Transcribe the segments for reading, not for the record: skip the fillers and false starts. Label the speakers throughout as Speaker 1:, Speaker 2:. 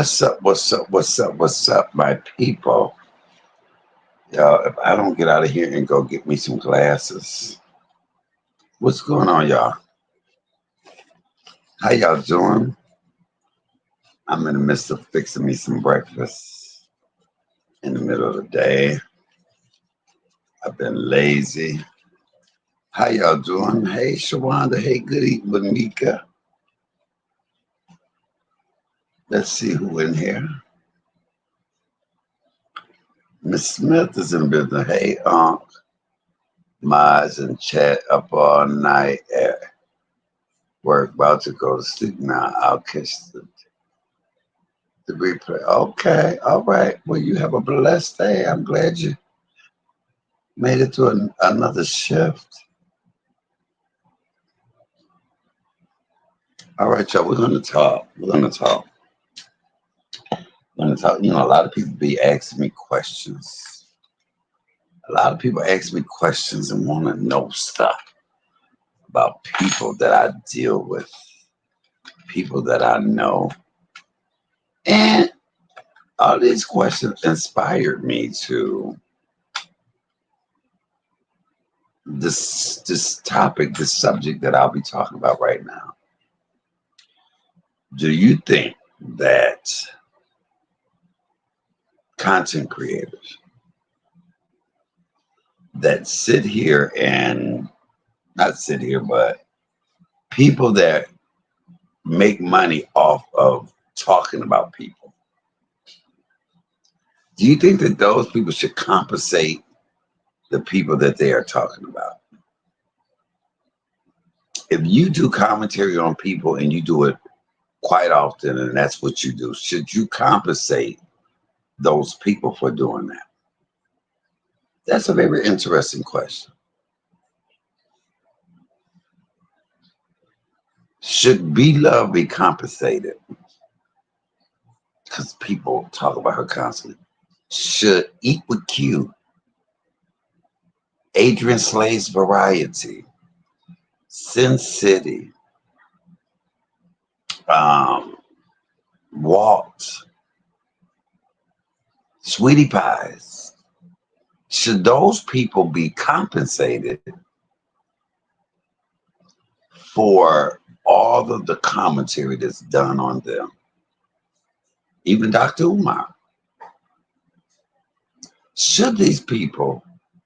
Speaker 1: What's up? What's up? What's up? What's up, my people? Y'all, if I don't get out of here and go get me some glasses, what's going on, y'all? How y'all doing? I'm in the midst of fixing me some breakfast in the middle of the day. I've been lazy. How y'all doing? Hey, Shawanda. Hey, good evening, Mika. Let's see who in here. Miss Smith is in business. Hey, Unc. Mize and chat up all night at work. About to go to sleep now. I'll catch the replay. Okay. All right. Well, you have a blessed day. I'm glad you made it to another shift. All right, y'all. We're going to talk. We're going to talk. We're going to talk. You know, a lot of people be asking me questions. A lot of people ask me questions and want to know stuff about people that I deal with, people that I know. And all these questions inspired me to this topic, this subject that I'll be talking about right now. Do you think that content creators that sit here and not sit here, but people that make money off of talking about people, do you think that those people should compensate the people that they are talking about? If you do commentary on people and you do it quite often and that's what you do, should you compensate those people for doing that? That's a very interesting question. Should B Love be compensated? Because people talk about her constantly. Should Eat with Q, Adrian Slay's Variety, Sin City, Walt, Sweetie Pies, should those people be compensated for all of the commentary that's done on them? Even Dr. Umar. Should these people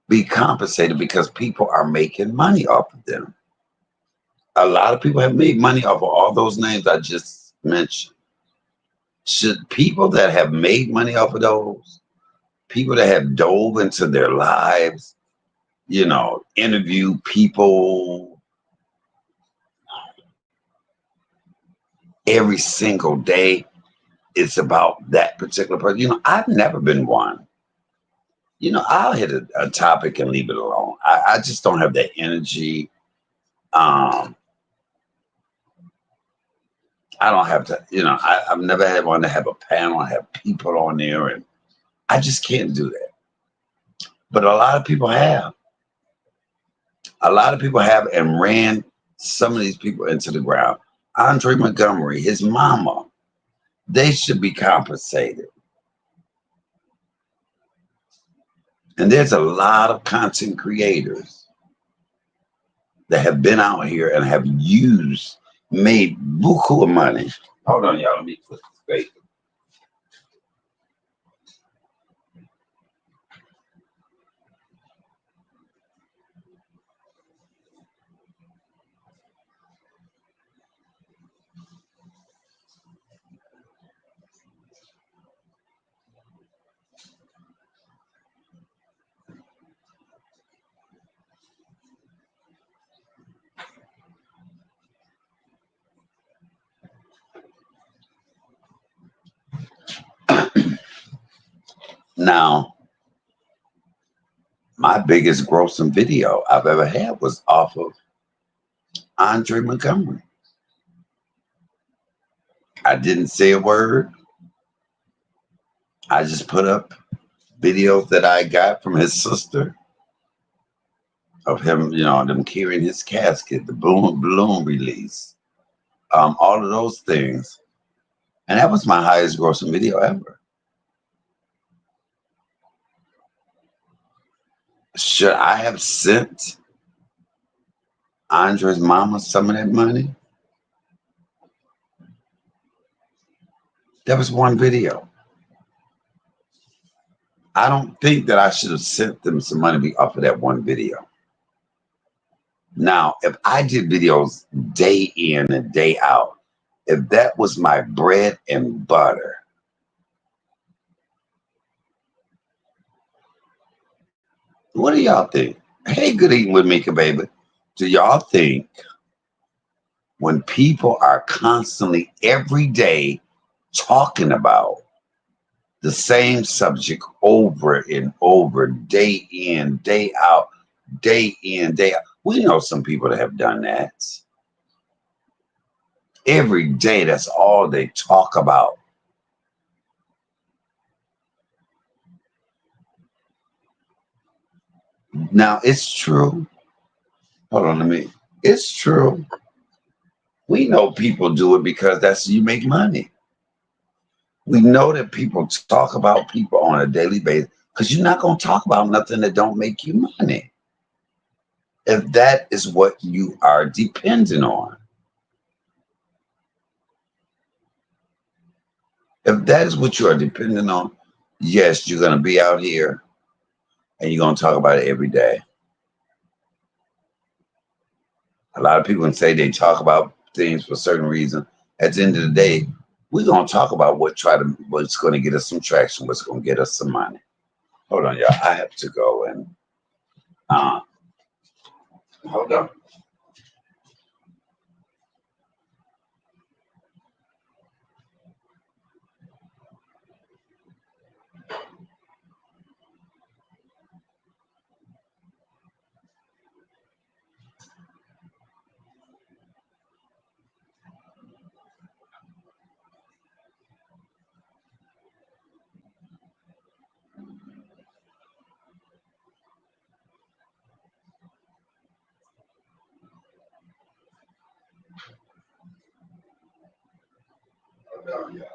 Speaker 1: be compensated because people are making money off of them? A lot of people have made money off of all those names I just mentioned. Should people that have made money off of those, people that have dove into their lives, you know, interview people every single day, it's about that particular person. You know, I've never been one. You know, I'll hit a topic and leave it alone. I just don't have that energy. I don't have to, you know, I've never had one to have a panel, have people on there, and I just can't do that. But a lot of people have. A lot of people have and ran some of these people into the ground. Andre Montgomery, his mama, they should be compensated. And there's a lot of content creators that have been out here and have made buku of money. Hold on, y'all. Let me put this straight. Now, my biggest grossing video I've ever had was off of Andre Montgomery. I didn't say a word. I just put up videos that I got from his sister of him, them carrying his casket, the balloon release, all of those things. And that was my highest grossing video ever. Should I have sent Andre's mama some of that money? That was one video. I don't think that I should have sent them some money off of that one video. Now, if I did videos day in and day out, if that was my bread and butter, what do y'all think? Hey, good evening with Mika, baby. Do y'all think when people are constantly every day talking about the same subject over and over, day in, day out, day in, day out? We know some people that have done that. Every day, that's all they talk about. Now, it's true. Hold on, it's true. We know people do it because that's you make money. We know that people talk about people on a daily basis because you're not going to talk about nothing that don't make you money. If that is what you are dependent on, if that is what you are dependent on, yes, you're going to be out here and you're going to talk about it every day. A lot of people can say they talk about things for certain reasons. At the end of the day, we're going to talk about what's going to get us some traction, what's going to get us some money. Hold on, y'all. I have to go and uh, hold on. Hold on, y'all.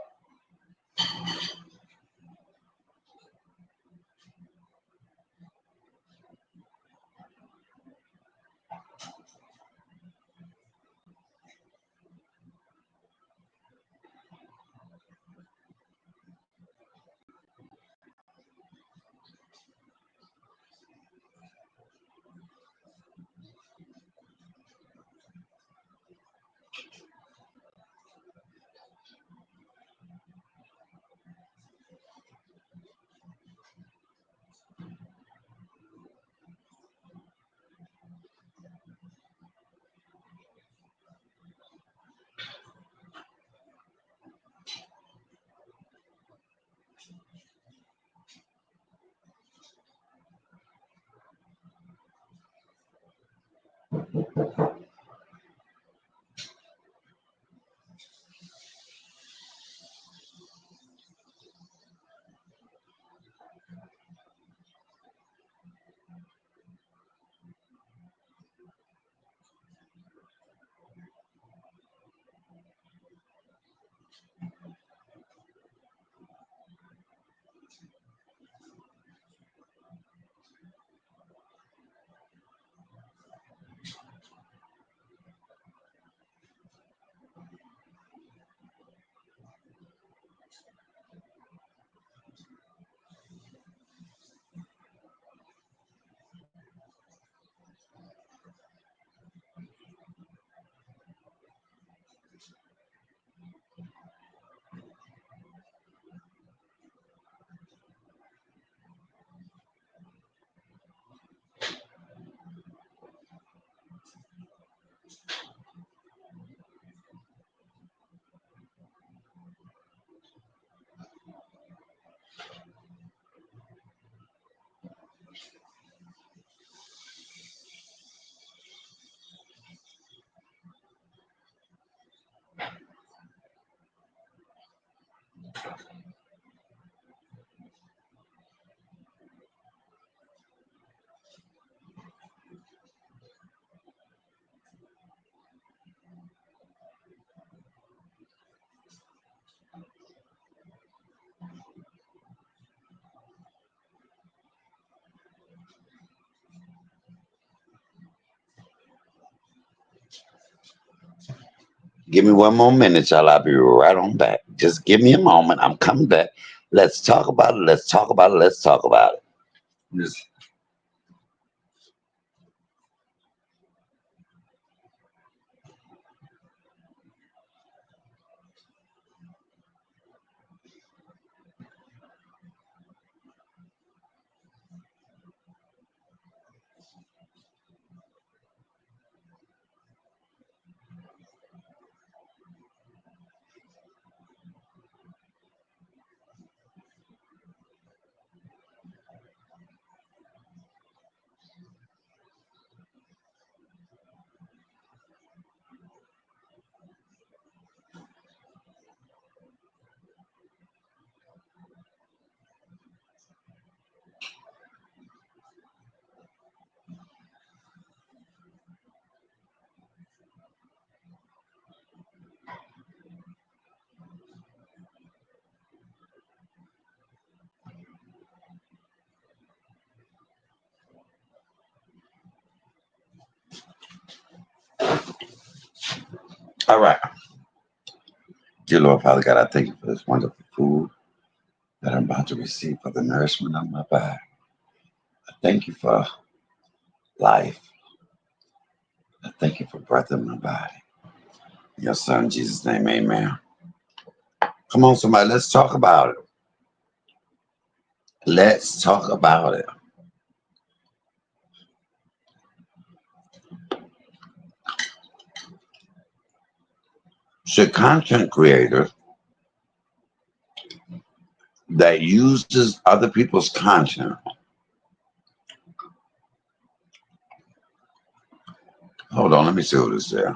Speaker 1: Give me one more minute, y'all. I'll be right on back. Just give me a moment. I'm coming back. Let's talk about it. Let's talk about it. Let's talk about it. Just- All right. Dear Lord, Father God, I thank you for this wonderful food that I'm about to receive for the nourishment of my body. I thank you for life. I thank you for breath in my body. In your son, Jesus' name, amen. Come on, somebody, let's talk about it. Let's talk about it. Should content creators that uses other people's content, hold on, let me see what it says.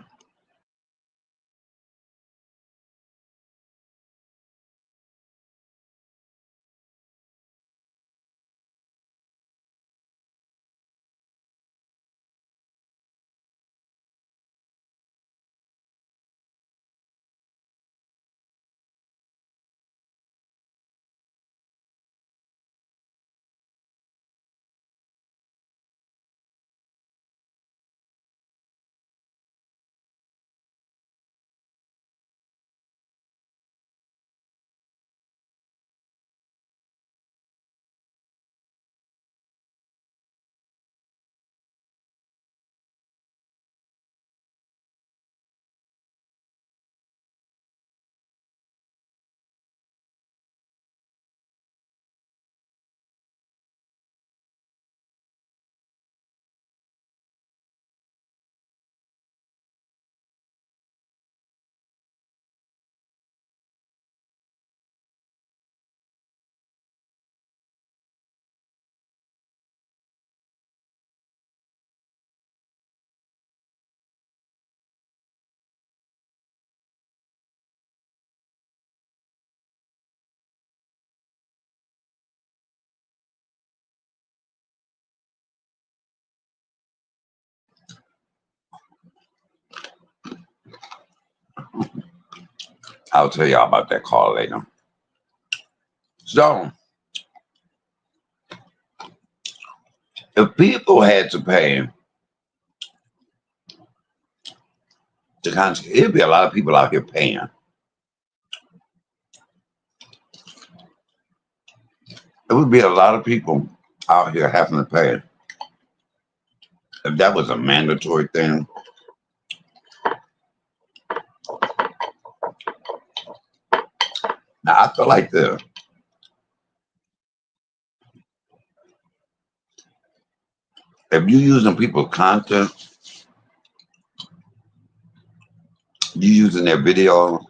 Speaker 1: I'll tell y'all about that call later. So, if people had to pay to content, it'd be a lot of people out here paying. It would be a lot of people out here having to pay. If that was a mandatory thing, now I feel like this. If you're using people's content, you using their video,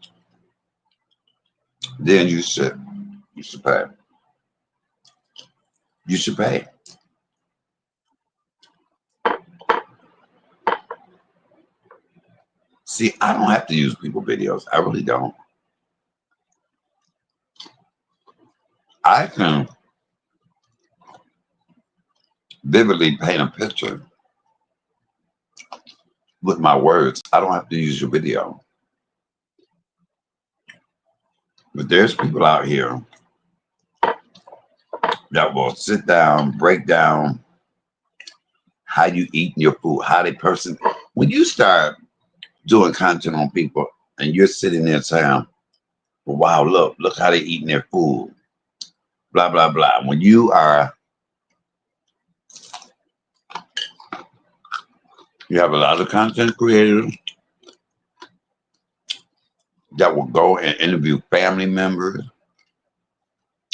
Speaker 1: then you should pay. You should pay. See, I don't have to use people videos. I really don't. I can vividly paint a picture with my words. I don't have to use your video. But there's people out here that will sit down, break down how you eat your food, how they person. When you start doing content on people and you're sitting there saying, well, wow, look how they eating their food, blah, blah, blah. When you have a lot of content creators that will go and interview family members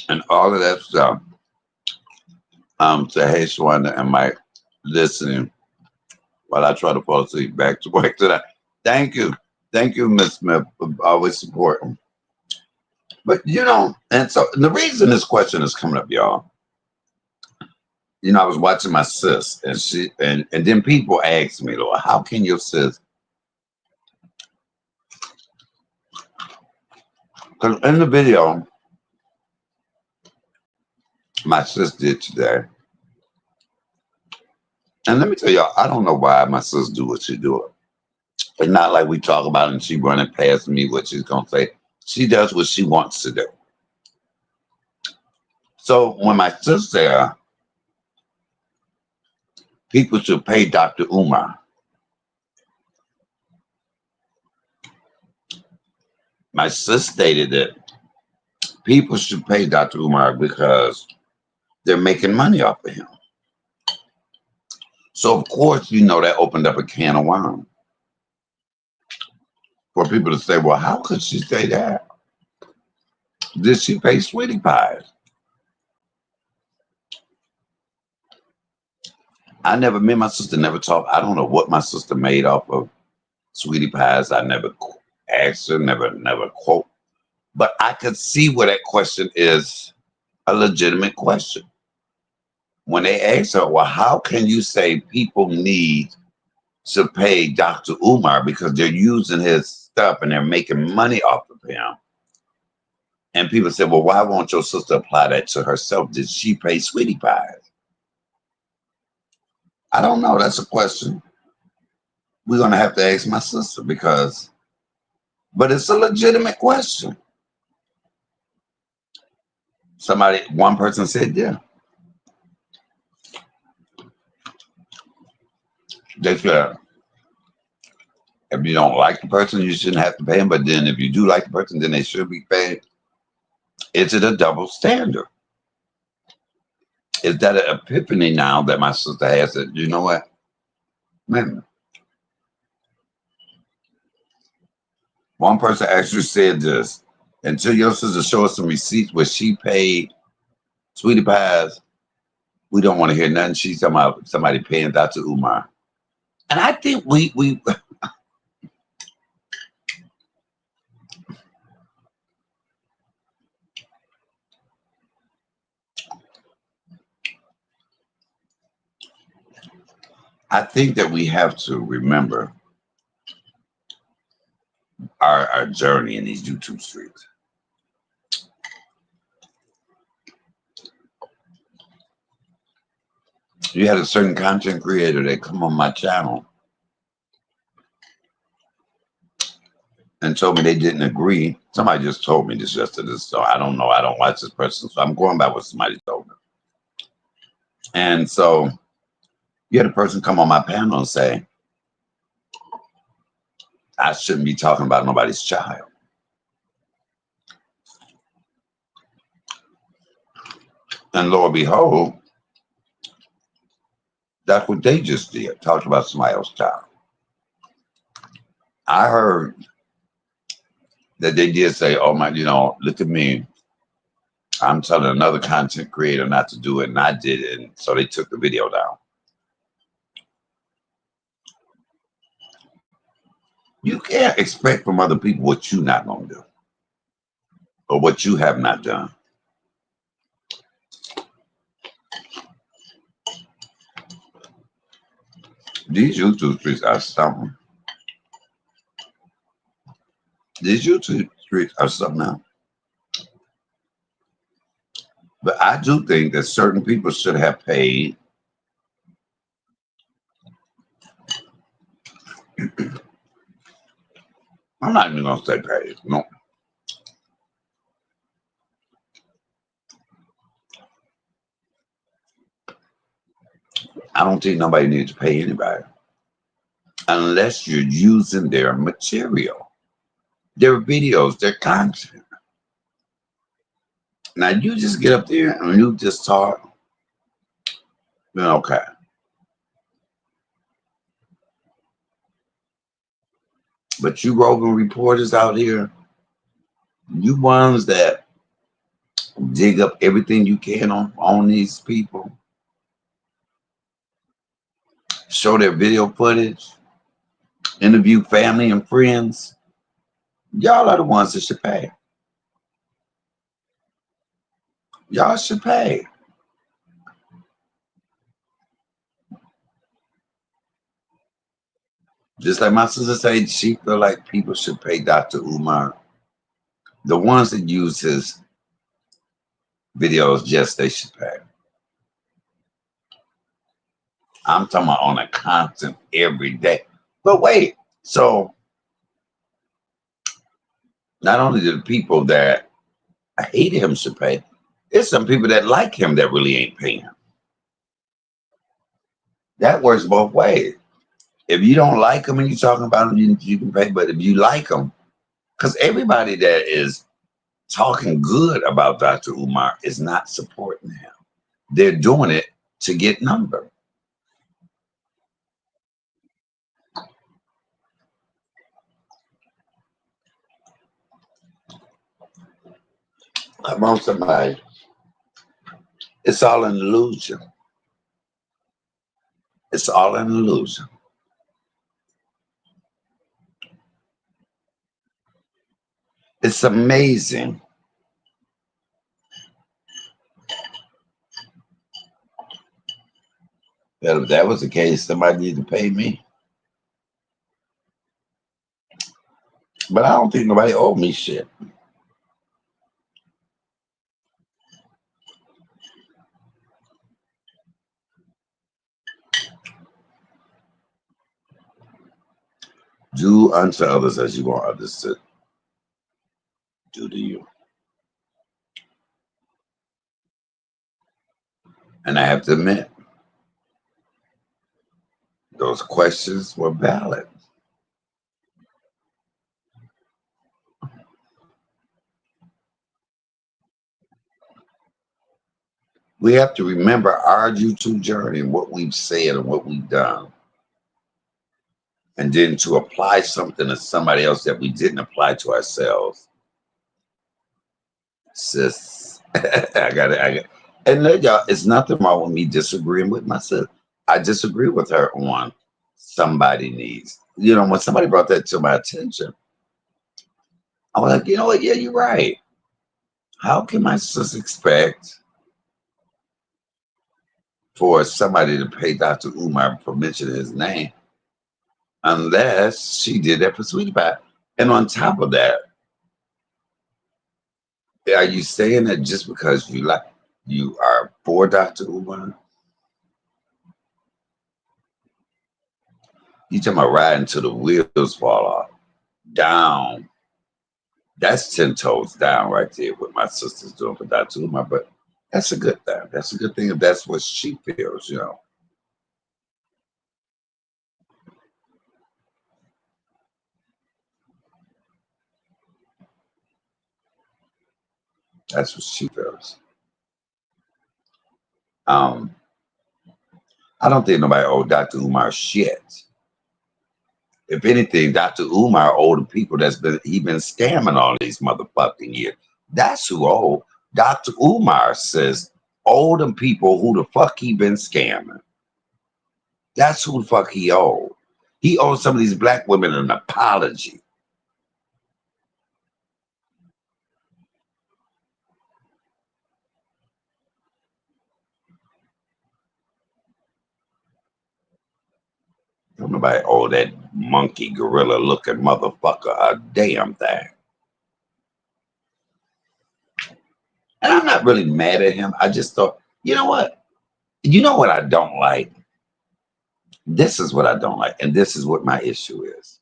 Speaker 1: and all of that stuff. Say, hey, Shawanda, am I listening while I try to fall asleep back to work today? Thank you. Thank you, Miss Smith, for always supporting. But, and so the reason this question is coming up, y'all, I was watching my sis, and and then people ask me, Lord, how can your sis? Because in the video my sis did today, and let me tell y'all, I don't know why my sis do what she do. It's not like we talk about it and she running past me what she's gonna say. She does what she wants to do. So when my sis there, people should pay Dr. Umar. My sis stated that people should pay Dr. Umar because they're making money off of him. So of course, that opened up a can of worms for people to say, well, how could she say that? Did she pay Sweetie Pies? Me and my sister never talked. I don't know what my sister made off of Sweetie Pies. I never asked her, never quote. But I could see where that question is a legitimate question. When they asked her, well, how can you say people need to pay Dr. Umar because they're using his stuff and they're making money off of him? And people said, well, why won't your sister apply that to herself? Did she pay Sweetie Pies? I don't know. That's a question we're going to have to ask my sister but it's a legitimate question. One person said, yeah. They said, if you don't like the person, you shouldn't have to pay him. But then if you do like the person, then they should be paid. Is it a double standard? Is that an epiphany now that my sister has that, you know what? Man, one person actually said this, until your sister show us some receipts where she paid Sweetie Pies, we don't want to hear nothing. She's talking about somebody paying Dr. Umar. And I think we I think that we have to remember our journey in these YouTube streets. You had a certain content creator that come on my channel and told me they didn't agree. Somebody just told me this yesterday, so I don't know. I don't watch this person, so I'm going by what somebody told me. And so you had a person come on my panel and say, I shouldn't be talking about nobody's child. And lo and behold, that's what they just did, talked about somebody else's child. I heard that they did say, oh my, look at me. I'm telling another content creator not to do it, and I did it. And so they took the video down. You can't expect from other people what you're not going to do or what you have not done. These YouTube streets are something. These YouTube streets are something now. But I do think that certain people should have paid. I'm not even gonna say paid. No, I don't think nobody needs to pay anybody unless you're using their material, their videos, their content. Now you just get up there and you just talk, then okay. But you roving reporters out here, you ones that dig up everything you can on these people, show their video footage, interview family and friends. Y'all are the ones that should pay. Y'all should pay. Just like my sister said, she feel like people should pay Dr. Umar. The ones that use his videos, yes, they should pay. I'm talking about on a constant every day. But wait, so not only do the people that hate him should pay, there's some people that like him that really ain't paying. That works both ways. If you don't like him and you're talking about him, you can pay. But if you like him, because everybody that is talking good about Dr. Umar is not supporting him. They're doing it to get number. Come on, somebody. It's all an illusion. It's all an illusion. It's amazing that if that was the case, somebody needed to pay me. But I don't think nobody owed me shit. Do unto others as you want others to do to you. And I have to admit, those questions were valid. We have to remember our YouTube journey and what we've said and what we've done. And then to apply something to somebody else that we didn't apply to ourselves. Sis, I got it. And let y'all, it's nothing wrong with me disagreeing with my sister. I disagree with her on somebody needs. You know, when somebody brought that to my attention, I was like, you know what? Yeah, you're right. How can my sister expect for somebody to pay Dr. Umar for mentioning his name unless she did that for Sweetie Pie? And on top of that, are you saying that just because you are for Dr. Umar? You talking about riding till the wheels fall off? Down. That's 10 toes down right there. What my sister's doing for Dr. Umar, but that's a good thing. That's a good thing if that's what she feels. You know, that's what she feels. Um, I don't think nobody owed Dr. Umar shit. If anything, Dr. Umar owed the people he been scamming all these motherfucking years. That's who owe. Dr. Umar says owe them people who the fuck he been scamming. That's who the fuck he owed. He owed some of these black women an apology. Don't nobody owe that monkey gorilla looking motherfucker a damn thing. And I'm not really mad at him. I just thought, you know what? You know what I don't like? This is what I don't like. And this is what my issue is.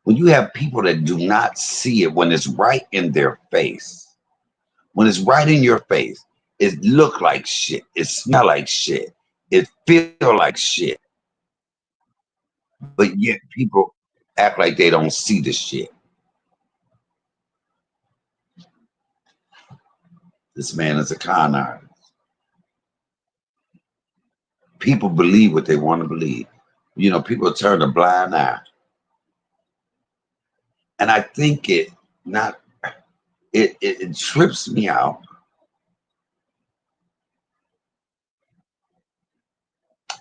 Speaker 1: When you have people that do not see it when it's right in their face, when it's right in your face, it look like shit. It smell like shit. It feel like shit. But yet people act like they don't see the shit. This man is a con artist. People believe what they want to believe. You know, people turn a blind eye. And I think not it trips me out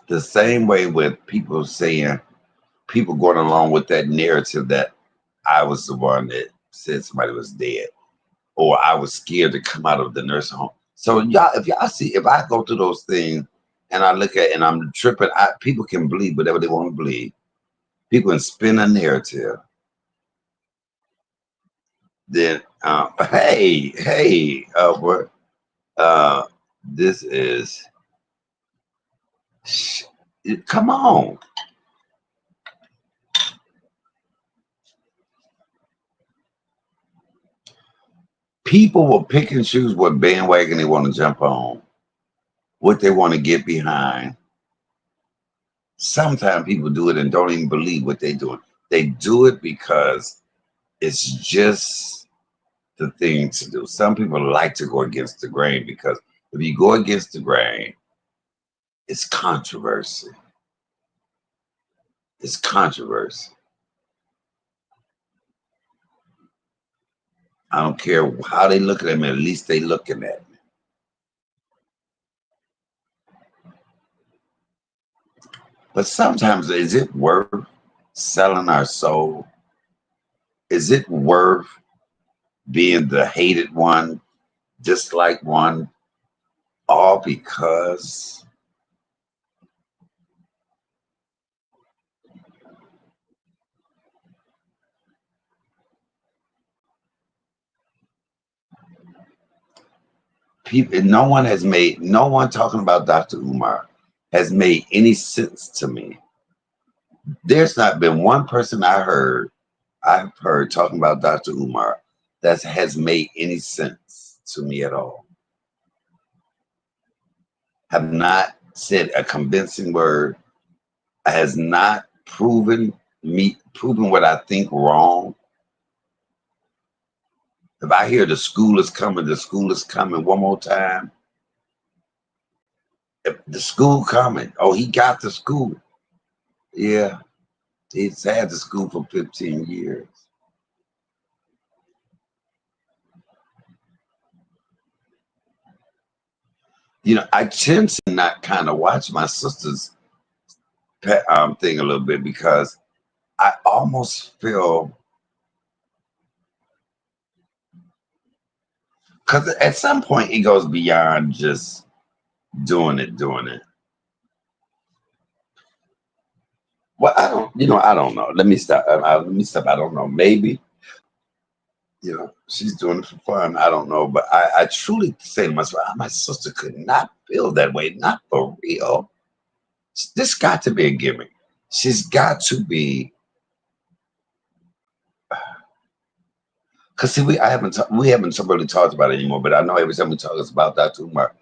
Speaker 1: the same way with people saying, people going along with that narrative that I was the one that said somebody was dead, or I was scared to come out of the nursing home. So y'all, if y'all see, if I go through those things and I look at and I'm tripping, people can believe whatever they want to believe. People can spin a narrative. Then, hey, what? Uh, this is, sh- come on. People will pick and choose what bandwagon they want to jump on, what they want to get behind. Sometimes people do it and don't even believe what they're doing. They do it because it's just the thing to do. Some people like to go against the grain because if you go against the grain, it's controversy. It's controversy. I don't care how they look at me, at least they looking at me. But sometimes is it worth selling our soul? Is it worth being the hated one, disliked one, all because people, no one talking about Dr. Umar has made any sense to me. There's not been one person I've heard talking about Dr. Umar that has made any sense to me at all. Have not said a convincing word, has not proven what I think wrong. If I hear the school is coming one more time. If the school coming, oh, he got the school. Yeah, he's had the school for 15 years. You know, I tend to not kind of watch my sister's thing a little bit because I almost feel, because at some point it goes beyond just doing it. Well, I don't know. Let me stop. Let me stop. I don't know. Maybe, she's doing it for fun. I don't know. But I truly say to myself, my sister could not feel that way. Not for real. This got to be a gimmick. She's got to be, because see, we haven't really talked about it anymore. But I know every time we talk, it's about Dr. Umar,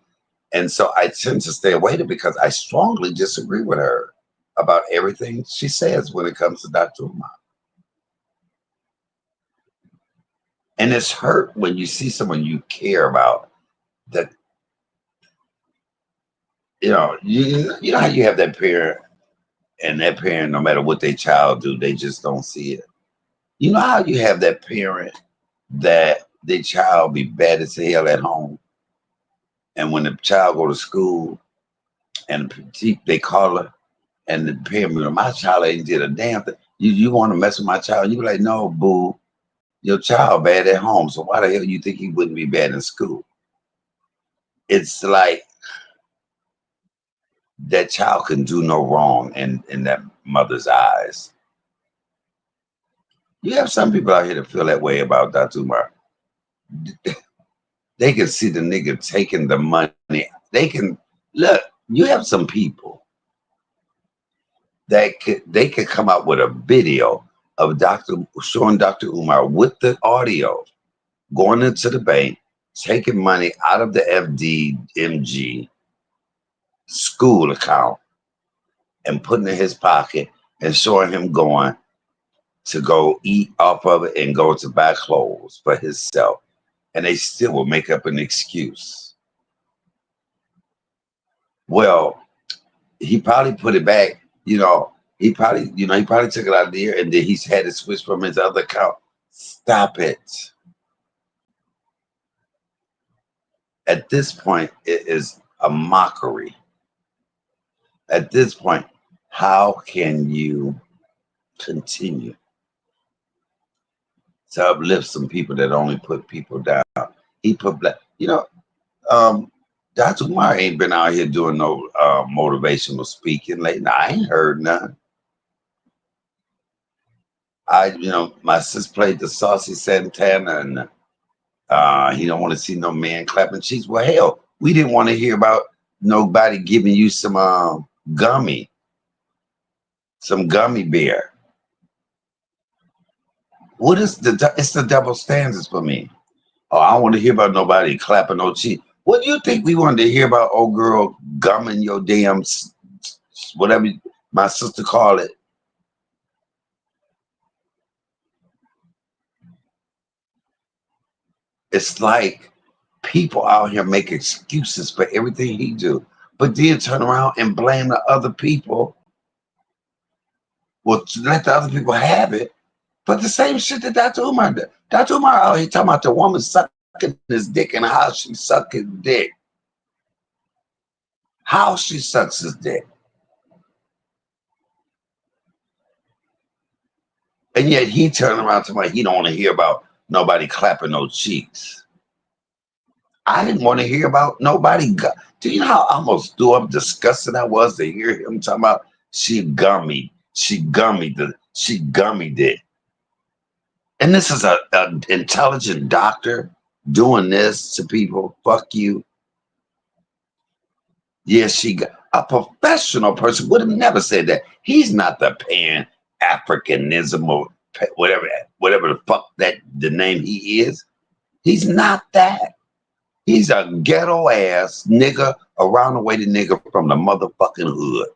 Speaker 1: and so I tend to stay away from it because I strongly disagree with her about everything she says when it comes to Dr. Umar. And it's hurt when you see someone you care about that, you know how you have that parent, and that parent, no matter what their child do, they just don't see it. You know how you have that parent that their child be bad as hell at home, and when the child go to school and they call her, and the parent, my child ain't did a damn thing. You want to mess with my child? You be like, no, boo, your child bad at home, so why the hell you think he wouldn't be bad in school? It's like that child can do no wrong in that mother's eyes. You have some people out here that feel that way about Dr. Umar. They can see the nigga taking the money. They can look. You have some people that they could come out with a video of Dr. showing Dr. Umar with the audio going into the bank, taking money out of the FDMG school account and putting it in his pocket and showing him going to go eat off of it and go to buy clothes for himself. And they still will make up an excuse. Well, he probably put it back, he probably took it out of there and then he's had it switched from his other account. Stop it. At this point, it is a mockery. At this point, how can you continue to uplift some people that only put people down? He put black, Dr. Umar ain't been out here doing no motivational speaking lately. I ain't heard none. My sis played the Saucy Santana, and he don't want to see no man clapping cheeks. Well, hell, we didn't want to hear about nobody giving you some gummy bear. What is it's the double standards for me. Oh, I don't want to hear about nobody clapping no cheeks. What do you think we wanted to hear about, old girl gumming your damn whatever my sister called it? It's like people out here make excuses for everything he do, but then turn around and blame the other people. Well, to let the other people have it, but the same shit that Dr. Umar did. Dr. Umar out here talking about the woman sucking his dick and how she suck his dick. How she sucks his dick. And yet he turned around to me, he don't want to hear about nobody clapping no cheeks. I didn't want to hear about nobody. Do you know how almost threw up disgusted I was to hear him talking about she gummied it. And this is an intelligent doctor doing this to people. Fuck you. Yes, a professional person would have never said that. He's not the Pan Africanism or whatever the fuck that the name he is. He's not that. He's a ghetto ass nigga around the way the nigga from the motherfucking hood.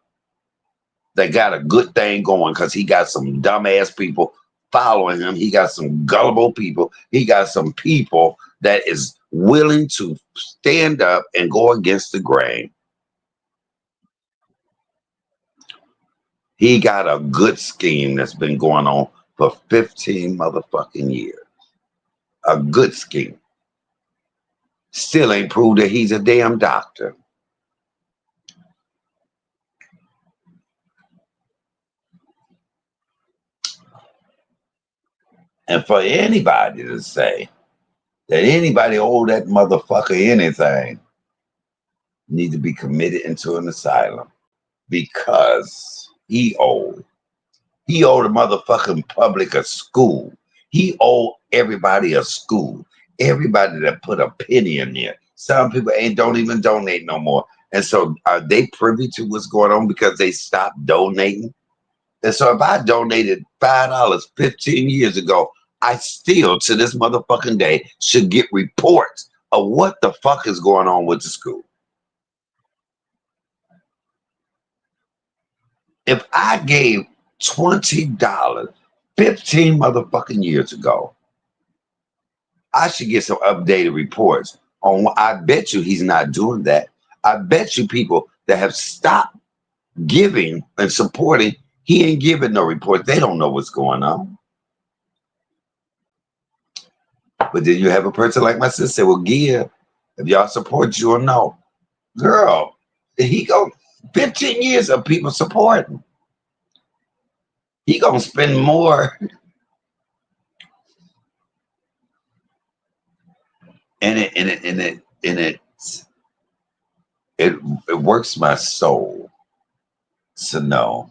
Speaker 1: They got a good thing going because he got some dumbass people following him. He got some gullible people. He got some people that is willing to stand up and go against the grain. He got a good scheme that's been going on for 15 motherfucking years. A good scheme. Still ain't proved that he's a damn doctor. And for anybody to say that anybody owe that motherfucker anything need to be committed into an asylum because he owed the motherfucking public a school. He owed everybody a school. Everybody that put a penny in there. Some people don't even donate no more. And so are they privy to what's going on because they stopped donating? And so if I donated $5 15 years ago, I still, to this motherfucking day, should get reports of what the fuck is going on with the school. If I gave $20 15 motherfucking years ago, I should get some updated reports on what. I bet you he's not doing that. I bet you people that have stopped giving and supporting, he ain't giving no reports. They don't know what's going on. But then you have a person like my sister say, well, give if y'all support you or no. Girl, he go 15 years of people supporting. He gonna spend more. And it works my soul to know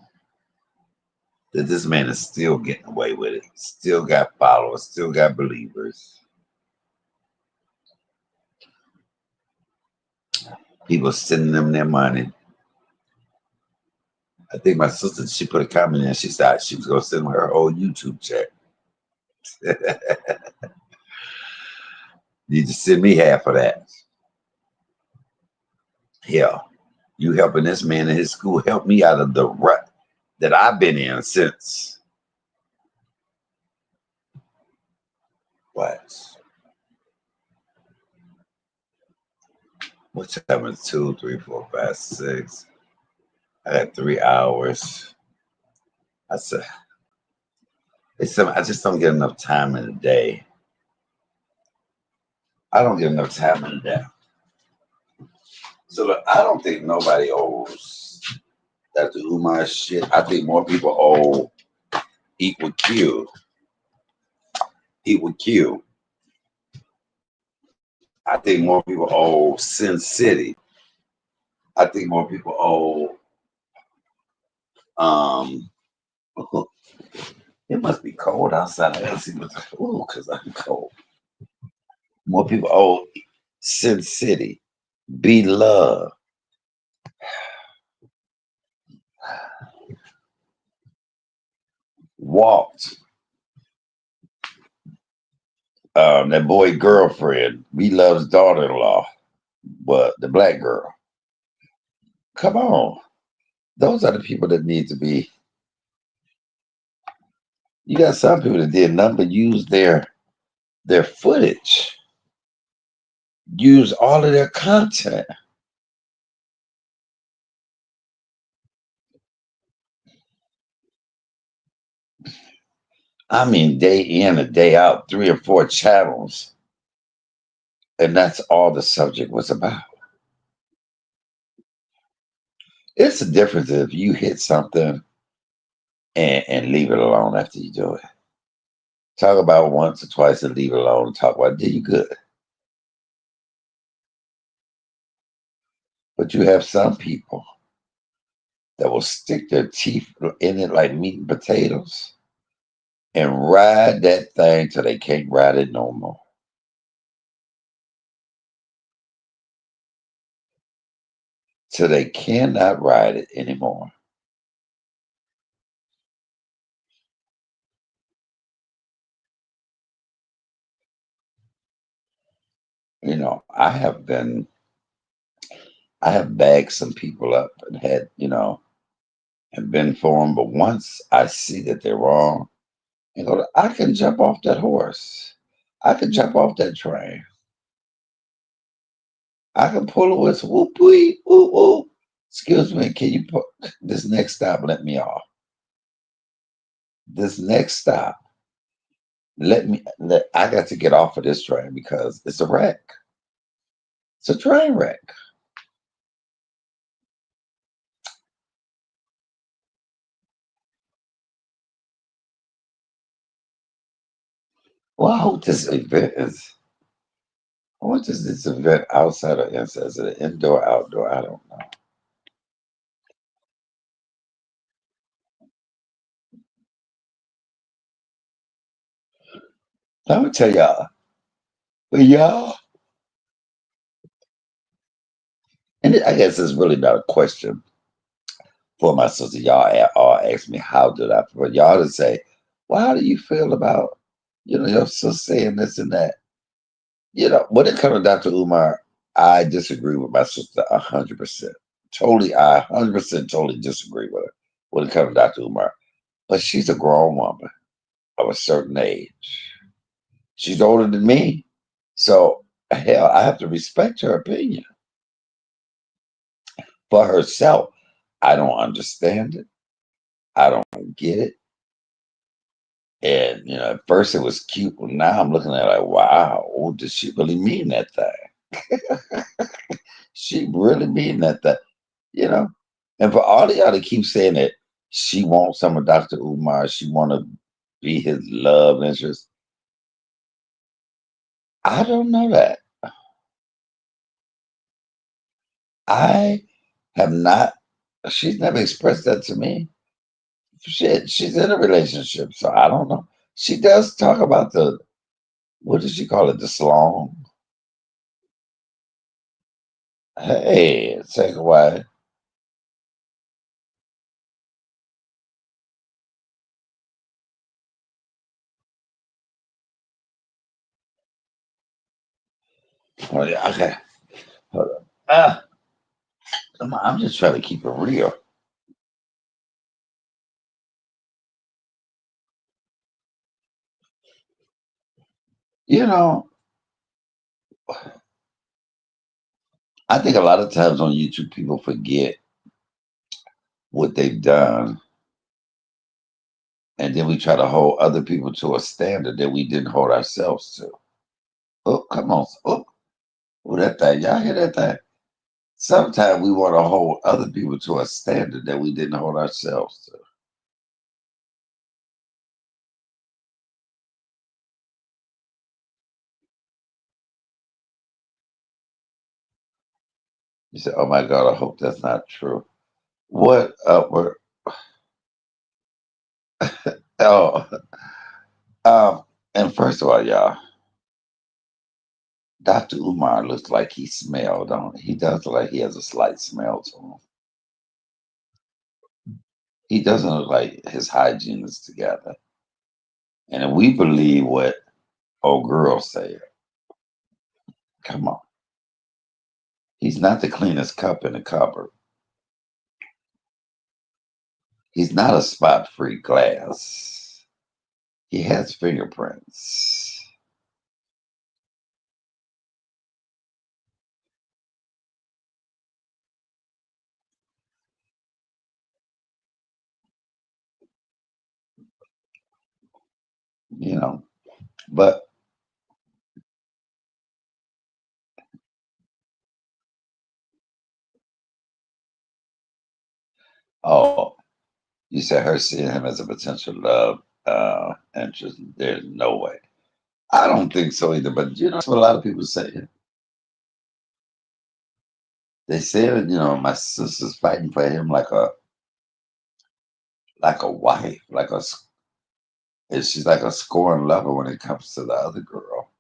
Speaker 1: that this man is still getting away with it. Still got followers, still got believers. People sending them their money. I think my sister, she put a comment in. She said she was going to send her whole YouTube check. You just send me half of that. Hell, you helping this man in his school help me out of the rut that I've been in since what? What time is 2, 3, 4, 5, 6? I got 3 hours. I said, I just don't get enough time in the day. I don't get enough time in the day. So look, I don't think nobody owes Dr. Umar shit. I think more people owe Eat with Q. Eat with Q. I think more people owe Sin City. I think more people owe it must be cold outside. I gotta see what because I'm cold. More people owe Sin City. Be Love. Walked. That boy girlfriend. Be Love's daughter-in-law. But the black girl. Come on. Those are the people that need to be. You got some people that did nothing but use their footage, use all of their content. I mean, day in and day out, 3 or 4 channels, and that's all the subject was about. It's a difference if you hit something and leave it alone after you do it. Talk about it once or twice and leave it alone and talk about it. Did you good? But you have some people that will stick their teeth in it like meat and potatoes and ride that thing till they can't ride it no more. Till they cannot ride it anymore. You know, I have bagged some people up and had, and been for them, but once I see that they're wrong, and go, I can jump off that horse. I can jump off that train. I can pull a whistle. Whoop, whoop, whoop, whoop. Excuse me, can you put this next stop? Let me off. This next stop, I got to get off of this train because it's a wreck. It's a train wreck. Well, I hope this event is. What is this event outside or inside? Is it indoor, outdoor? I don't know. Let me tell y'all. But y'all, and I guess it's really not a question for my sister. Y'all all ask me, how did I feel? Y'all to say, well, how do you feel about, your sister saying this and that? When it comes to Dr. Umar, I disagree with my sister 100%. Totally, I 100% totally disagree with her when it comes to Dr. Umar. But she's a grown woman of a certain age. She's older than me. So, hell, I have to respect her opinion for herself. I don't understand it. I don't get it. And, at first it was cute, but now I'm looking at it like, wow, does she really mean that thing? She really mean that thing, you know? And for all of y'all to keep saying that she wants some of Dr. Umar, she want to be his love interest. I don't know that. I have not, she's never expressed that to me. Shit, she's in a relationship, so I don't know. She does talk about what does she call it? The salon. Hey, take away. Oh, yeah, okay. Hold on. I'm just trying to keep it real. You know, I think a lot of times on YouTube, people forget what they've done, and then we try to hold other people to a standard that we didn't hold ourselves to. Oh, come on. Oh, that thing. Y'all hear that thing? Sometimes we want to hold other people to a standard that we didn't hold ourselves to. You say, "Oh my God, I hope that's not true." What? Oh, um, and first of all, y'all, Dr. Umar looks like he smelled, don't he? He does look like he has a slight smell to him. He doesn't look like his hygiene is together. And if we believe what old girl said, come on, he's not the cleanest cup in the cupboard. He's not a spot-free glass. He has fingerprints. You know, but oh, you said her seeing him as a potential love interest. There's no way. I don't think so either. But that's what a lot of people say. They said, my sister's fighting for him like a wife, and she's like a scorned lover when it comes to the other girl.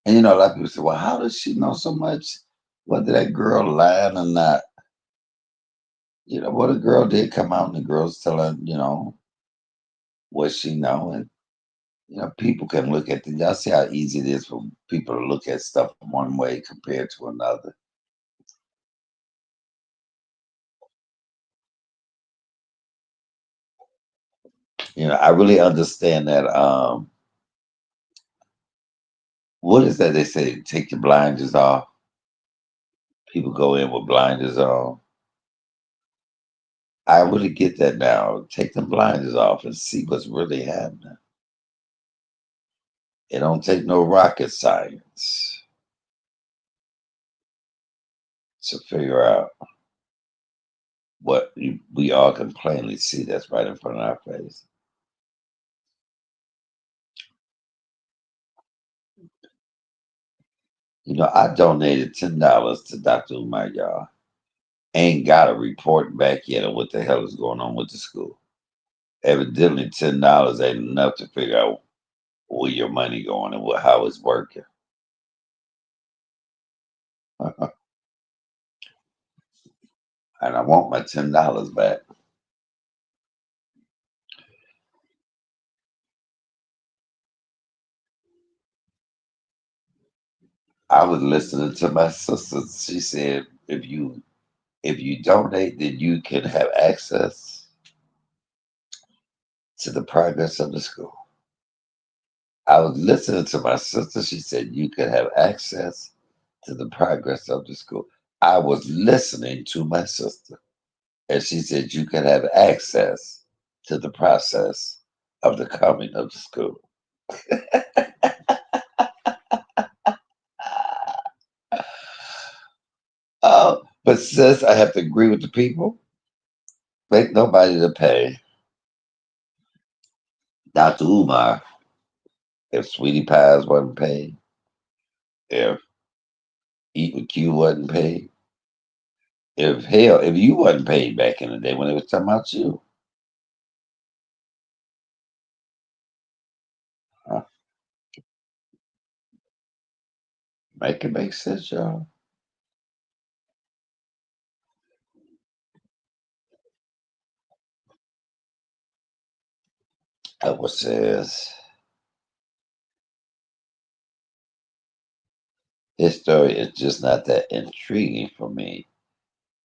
Speaker 1: And a lot of people say, well, how does she know so much? Whether that girl lying or not? What a girl did come out and the girl's telling, what she know. And people can look at the y'all see how easy it is for people to look at stuff one way compared to another. I really understand that what is that they say, take your blinders off. People go in with blinders on. I really get that now. Take the blinders off and see what's really happening. It don't take no rocket science to figure out what we all can plainly see that's right in front of our face. I donated $10 to Dr. Umar, y'all. Ain't got a report back yet on what the hell is going on with the school. Evidently, $10 ain't enough to figure out where your money going and how it's working. And I want my $10 back. I was listening to my sister. She said, if you donate, then you can have access to the progress of the school. I was listening to my sister. She said you could have access to the progress of the school. I was listening to my sister, and she said you could have access to the process of the coming of the school. Oh, but sis, I have to agree with the people. Ain't nobody to pay Dr. Umar if Sweetie Pies wasn't paid, if Eat with Q wasn't paid, if you wasn't paid back in the day when they was talking about you. Huh? Make it make sense, y'all. Edward says his story is just not that intriguing for me.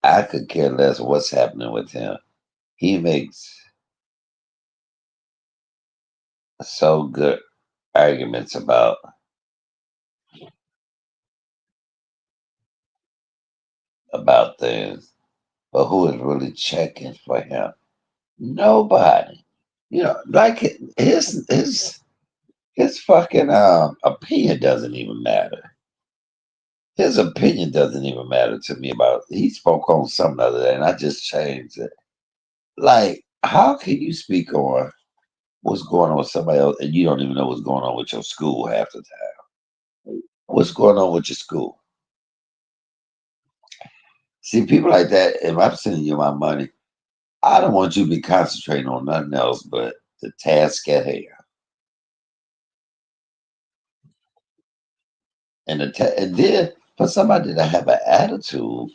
Speaker 1: I could care less what's happening with him. He makes so good arguments about things, but who is really checking for him? Nobody. Like his fucking opinion doesn't even matter. His opinion doesn't even matter to me about. He spoke on something the other day, and I just changed it. Like, how can you speak on what's going on with somebody else, and you don't even know what's going on with your school half the time? What's going on with your school? See, people like that. If I'm sending you my money, I don't want you to be concentrating on nothing else but the task at hand. And then for somebody to have an attitude,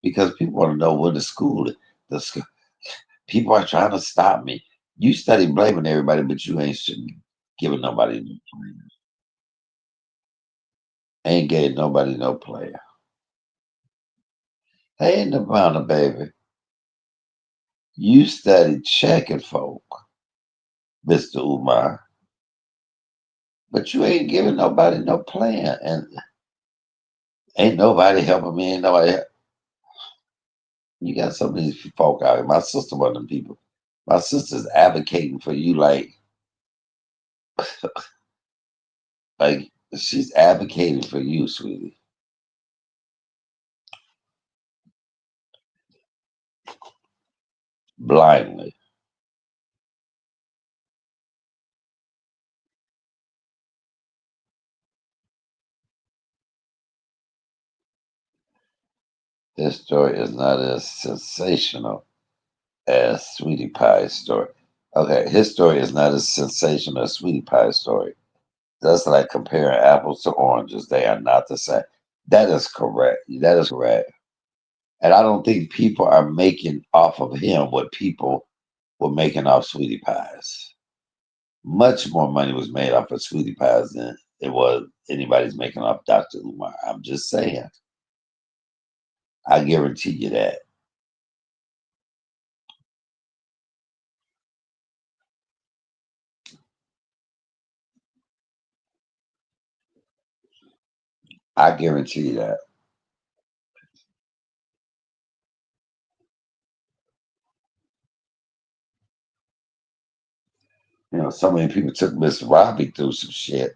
Speaker 1: because people want to know where the school is. The school, people are trying to stop me. You study blaming everybody, but you ain't giving nobody, ain't gave nobody no player. Hey, Nirvana, baby, you studied checking folk, Mr. Umar, but you ain't giving nobody no plan, and ain't nobody helping me. Ain't nobody. You got some of these folk out here. My sister, one of them people. My sister's advocating for you, like she's advocating for you, sweetie, blindly. His story is not as sensational as Sweetie Pie's story. Okay, his story is not as sensational as Sweetie Pie's story. That's like comparing apples to oranges. They are not the same. That is correct. That is correct. And I don't think people are making off of him what people were making off Sweetie Pies. Much more money was made off of Sweetie Pies than it was anybody's making off Dr. Umar. I'm just saying. I guarantee you that. I guarantee you that. So many people took Miss Robbie through some shit,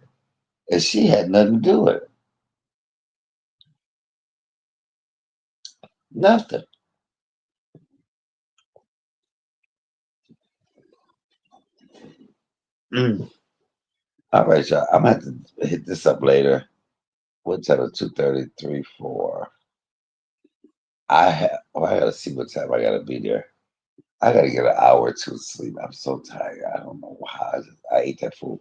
Speaker 1: and she had nothing to do with it. Nothing. Mm. All right, y'all. I'm gonna have to hit this up later. What time? 2:33, 4. I gotta see what time I gotta be there. I gotta get an hour or two of sleep. I'm so tired. I don't know how I ate that food.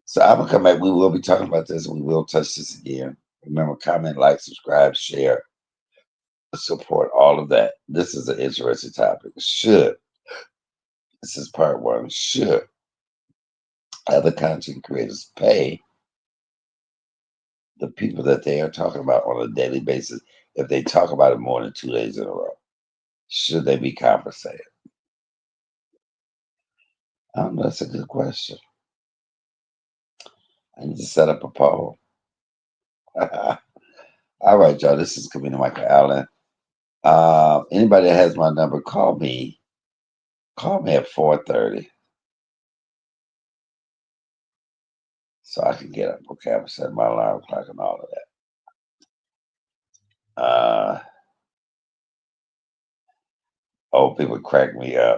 Speaker 1: So I'm gonna come back. We will be talking about this. We will touch this again. Remember, comment, like, subscribe, share, support, all of that. This is an interesting topic. Should This is part one. Should other content creators pay the people that they are talking about on a daily basis if they talk about it more than 2 days in a row? Should they be compensated? I don't know. That's a good question. I need to set up a poll. All right, y'all. This is Community Michael Allen. Anybody that has my number, call me. Call me at 4:30 so I can get up. Okay, I'm setting my alarm clock and all of that. Old people crack me up.